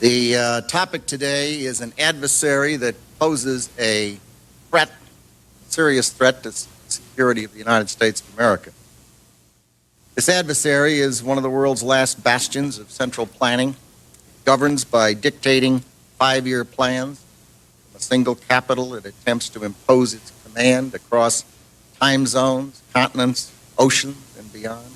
The topic today is an adversary that poses a threat, serious threat to the security of the United States of America. This adversary is one of the world's last bastions of central planning. It governs by dictating 5-year plans. From a single capital, it attempts to impose its command across time zones, continents, oceans, and beyond.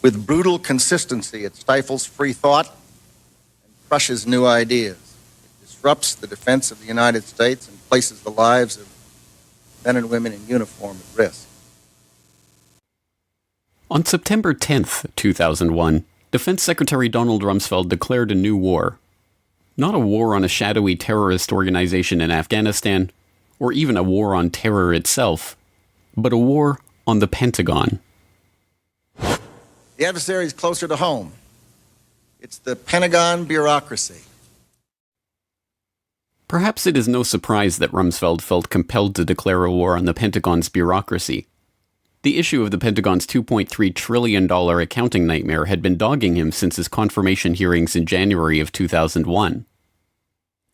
With brutal consistency, it stifles free thought and crushes new ideas. It disrupts the defense of the United States and places the lives of men and women in uniform at risk. On September 10th, 2001, Defense Secretary Donald Rumsfeld declared a new war. Not a war on a shadowy terrorist organization in Afghanistan, or even a war on terror itself, but a war on the Pentagon. The adversary is closer to home. It's the Pentagon bureaucracy. Perhaps it is no surprise that Rumsfeld felt compelled to declare a war on the Pentagon's bureaucracy. The issue of the Pentagon's $2.3 trillion accounting nightmare had been dogging him since his confirmation hearings in January of 2001.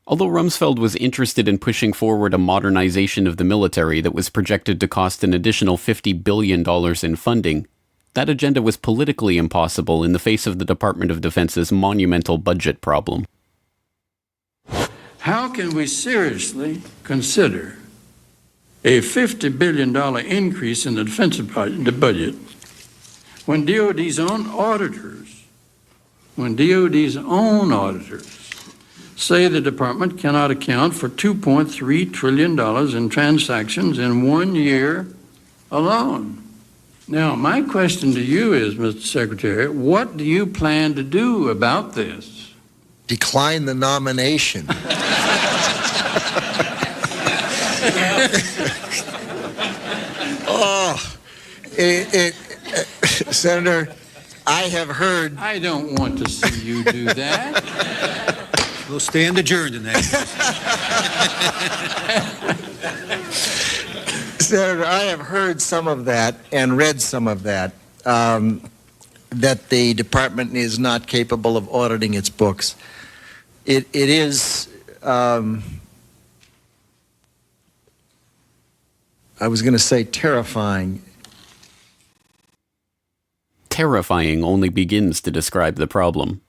Although Rumsfeld was interested in pushing forward a modernization of the military that was projected to cost an additional $50 billion in funding, that agenda was politically impossible in the face of the Department of Defense's monumental budget problem. How can we seriously consider a $50 billion increase in the defense budget when DOD's own auditors say the department cannot account for $2.3 trillion in transactions in 1 year alone? Now, my question to you is, Mr. Secretary, what do you plan to do about this? Decline the nomination. Senator, I have heard... I don't want to see you do that. We'll stand adjourned in that case. Senator, I have heard some of that and read some of that, that the department is not capable of auditing its books. It is, I was going to say terrifying. Terrifying only begins to describe the problem.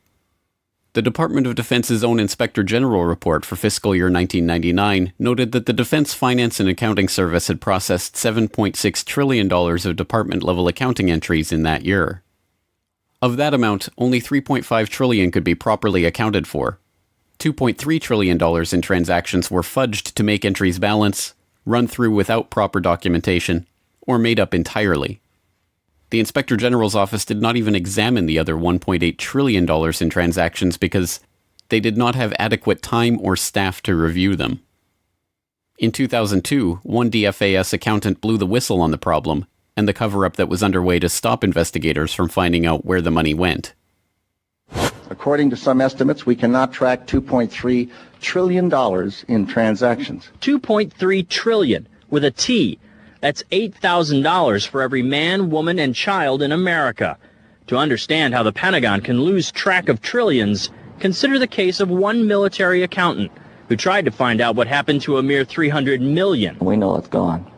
The Department of Defense's own Inspector General report for fiscal year 1999 noted that the Defense Finance and Accounting Service had processed $7.6 trillion of department-level accounting entries in that year. Of that amount, only $3.5 trillion could be properly accounted for. $2.3 trillion in transactions were fudged to make entries balance, run through without proper documentation, or made up entirely. The Inspector General's office did not even examine the other $1.8 trillion in transactions because they did not have adequate time or staff to review them. In 2002, one DFAS accountant blew the whistle on the problem and the cover-up that was underway to stop investigators from finding out where the money went. According to some estimates, we cannot track $2.3 trillion in transactions. $2.3 trillion with a T. That's $8,000 for every man, woman, and child in America. To understand how the Pentagon can lose track of trillions, consider the case of one military accountant who tried to find out what happened to a mere $300 million. We know it's gone,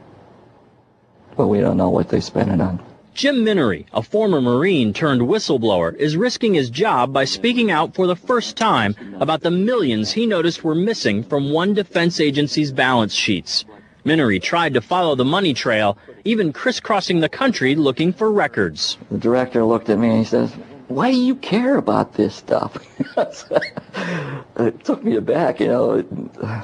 but we don't know what they spent it on. Jim Minery, a former Marine turned whistleblower, is risking his job by speaking out for the first time about the millions he noticed were missing from one defense agency's balance sheets. Minery tried to follow the money trail, even crisscrossing the country looking for records. The director looked at me and he says, "Why do you care about this stuff?" It took me aback,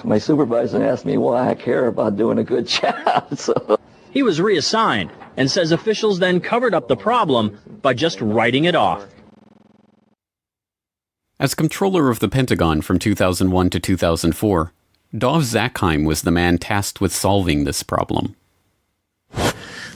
My supervisor asked me why I care about doing a good job. So he was reassigned and says officials then covered up the problem by just writing it off. As controller of the Pentagon from 2001 to 2004, Dov Zakheim was the man tasked with solving this problem.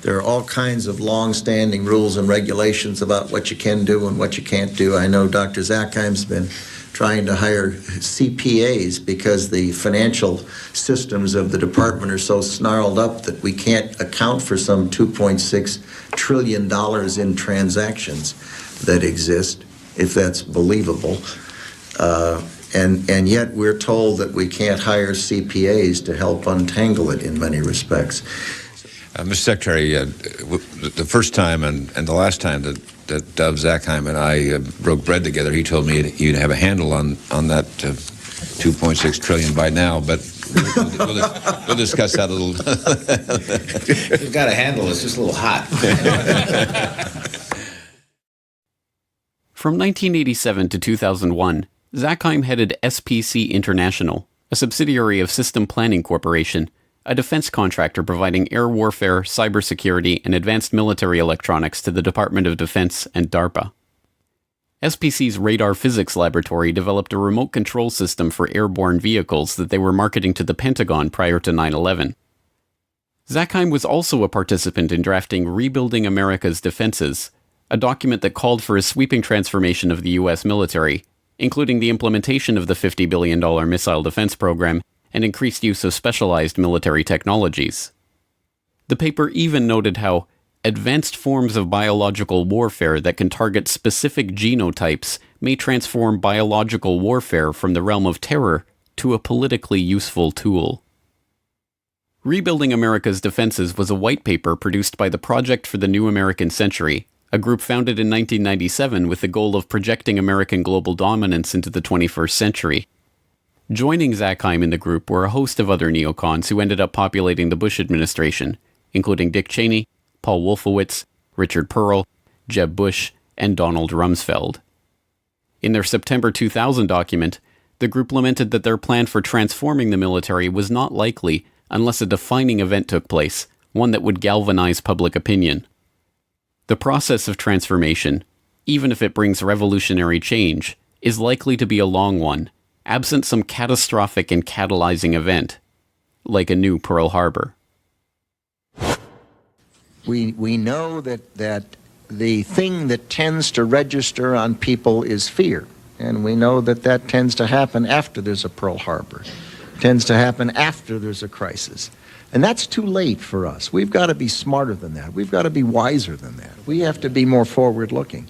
There are all kinds of long-standing rules and regulations about what you can do and what you can't do. I know Dr. Zakheim's been trying to hire CPAs because the financial systems of the department are so snarled up that we can't account for some $2.6 trillion in transactions that exist, if that's believable. And yet we're told that we can't hire CPAs to help untangle it in many respects. Mr. Secretary, the first time and the last time that Dov Zakheim and I broke bread together, he told me you'd have a handle on that 2.6 trillion by now, but we'll discuss that a little. You've got a handle, it's just a little hot. From 1987 to 2001, Zakheim headed SPC International, a subsidiary of System Planning Corporation, a defense contractor providing air warfare, cybersecurity, and advanced military electronics to the Department of Defense and DARPA. SPC's Radar Physics Laboratory developed a remote control system for airborne vehicles that they were marketing to the Pentagon prior to 9/11. Zakheim was also a participant in drafting Rebuilding America's Defenses, a document that called for a sweeping transformation of the U.S. military, including the implementation of the $50 billion missile defense program and increased use of specialized military technologies. The paper even noted how advanced forms of biological warfare that can target specific genotypes may transform biological warfare from the realm of terror to a politically useful tool. Rebuilding America's Defenses was a white paper produced by the Project for the New American Century, a group founded in 1997 with the goal of projecting American global dominance into the 21st century. Joining Zakheim in the group were a host of other neocons who ended up populating the Bush administration, including Dick Cheney, Paul Wolfowitz, Richard Pearl, Jeb Bush, and Donald Rumsfeld. In their September 2000 document, the group lamented that their plan for transforming the military was not likely unless a defining event took place, one that would galvanize public opinion. The process of transformation, even if it brings revolutionary change, is likely to be a long one, absent some catastrophic and catalyzing event, like a new Pearl Harbor. We know that the thing that tends to register on people is fear, and we know that tends to happen after there's a Pearl Harbor. It tends to happen after there's a crisis. And that's too late for us. We've got to be smarter than that. We've got to be wiser than that. We have to be more forward-looking.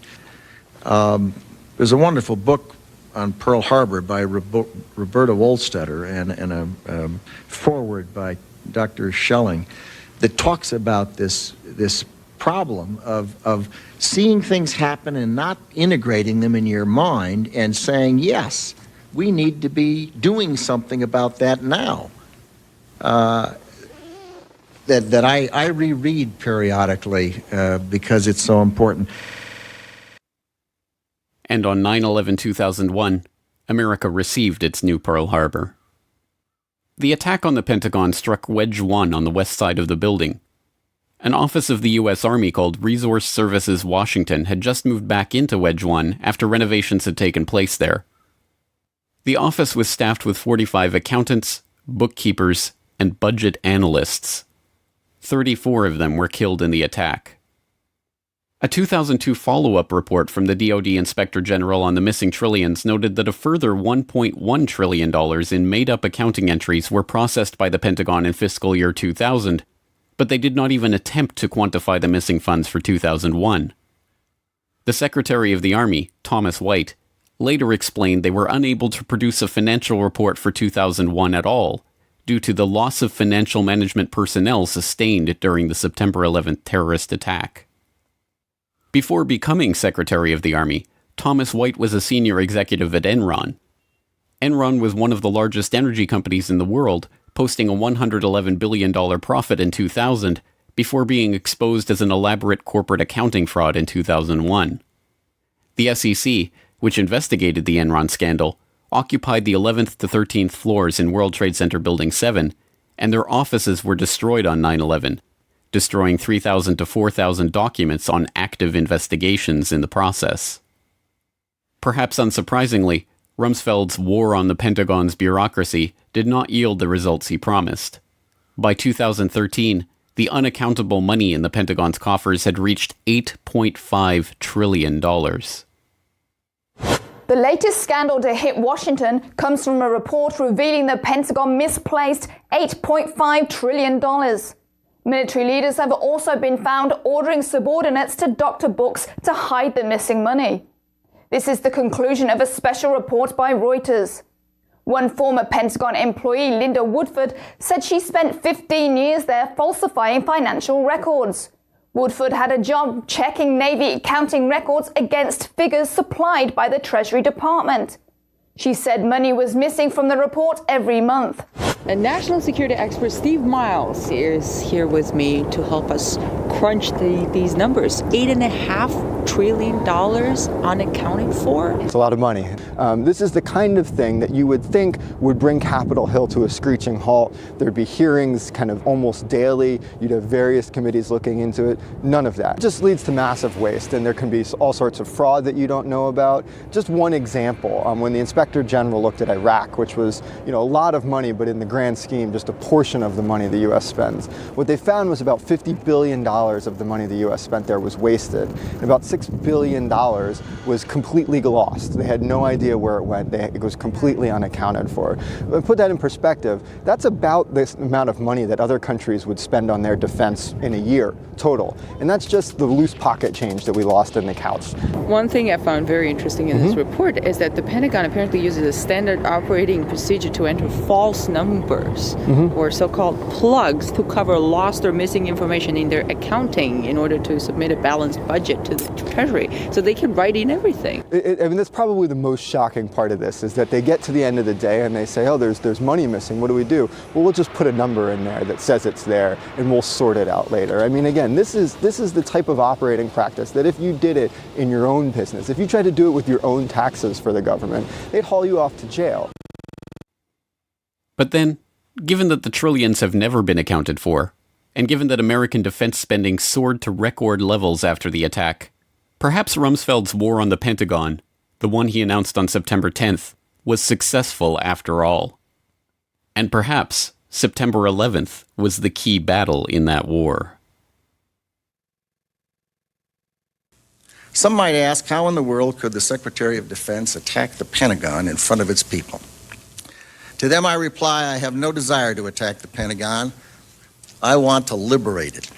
There's a wonderful book on Pearl Harbor by Roberta Wohlstetter and a foreword by Dr. Schelling that talks about this problem of seeing things happen and not integrating them in your mind and saying, yes, we need to be doing something about that now. That I reread periodically because it's so important. And on 9/11/2001, America received its new Pearl Harbor. The attack on the Pentagon struck Wedge 1 on the west side of the building. An office of the U.S. Army called Resource Services Washington had just moved back into Wedge 1 after renovations had taken place there. The office was staffed with 45 accountants, bookkeepers, and budget analysts. 34 of them were killed in the attack. A 2002 follow-up report from the DoD Inspector General on the missing trillions noted that a further $1.1 trillion in made-up accounting entries were processed by the Pentagon in fiscal year 2000, but they did not even attempt to quantify the missing funds for 2001. The Secretary of the Army, Thomas White, later explained they were unable to produce a financial report for 2001 at all, due to the loss of financial management personnel sustained during the September 11th terrorist attack. Before becoming Secretary of the Army, Thomas White was a senior executive at Enron. Enron was one of the largest energy companies in the world, posting a $111 billion profit in 2000, before being exposed as an elaborate corporate accounting fraud in 2001. The SEC, which investigated the Enron scandal, occupied the 11th to 13th floors in World Trade Center Building 7, and their offices were destroyed on 9/11, destroying 3,000 to 4,000 documents on active investigations in the process. Perhaps unsurprisingly, Rumsfeld's war on the Pentagon's bureaucracy did not yield the results he promised. By 2013, the unaccountable money in the Pentagon's coffers had reached $8.5 trillion. The latest scandal to hit Washington comes from a report revealing the Pentagon misplaced $8.5 trillion. Military leaders have also been found ordering subordinates to doctor books to hide the missing money. This is the conclusion of a special report by Reuters. One former Pentagon employee, Linda Woodford, said she spent 15 years there falsifying financial records. Woodford had a job checking Navy accounting records against figures supplied by the Treasury Department. She said money was missing from the report every month. And national security expert Steve Miles is here with me to help us crunch these numbers. $8.5 trillion unaccounted for. It's a lot of money. This is the kind of thing that you would think would bring Capitol Hill to a screeching halt. There'd be hearings kind of almost daily. You'd have various committees looking into it. None of that. It just leads to massive waste, and there can be all sorts of fraud that you don't know about. Just one example, when the Inspector General looked at Iraq, which was, a lot of money, but in the grand scheme, just a portion of the money the U.S. spends. What they found was about $50 billion of the money the U.S. spent there was wasted, and about $6 billion was completely lost. They had no idea where it went. It was completely unaccounted for. But put that in perspective, that's about this amount of money that other countries would spend on their defense in a year total. And that's just the loose pocket change that we lost in the couch. One thing I found very interesting in this report is that the Pentagon apparently uses a standard operating procedure to enter false numbers or so-called plugs to cover lost or missing information in their accounting in order to submit a balanced budget to the Treasury. So they can write in everything. That's probably the most shocking part of this, is that they get to the end of the day and they say, oh, there's money missing. What do we do? Well, we'll just put a number in there that says it's there and we'll sort it out later. I mean, again, this is the type of operating practice that if you did it in your own business, if you tried to do it with your own taxes for the government, they'd haul you off to jail. But then, given that the trillions have never been accounted for, and given that American defense spending soared to record levels after the attack, perhaps Rumsfeld's war on the Pentagon, the one he announced on September 10th, was successful after all. And perhaps September 11th was the key battle in that war. Some might ask, how in the world could the Secretary of Defense attack the Pentagon in front of its people? To them I reply, I have no desire to attack the Pentagon. I want to liberate it.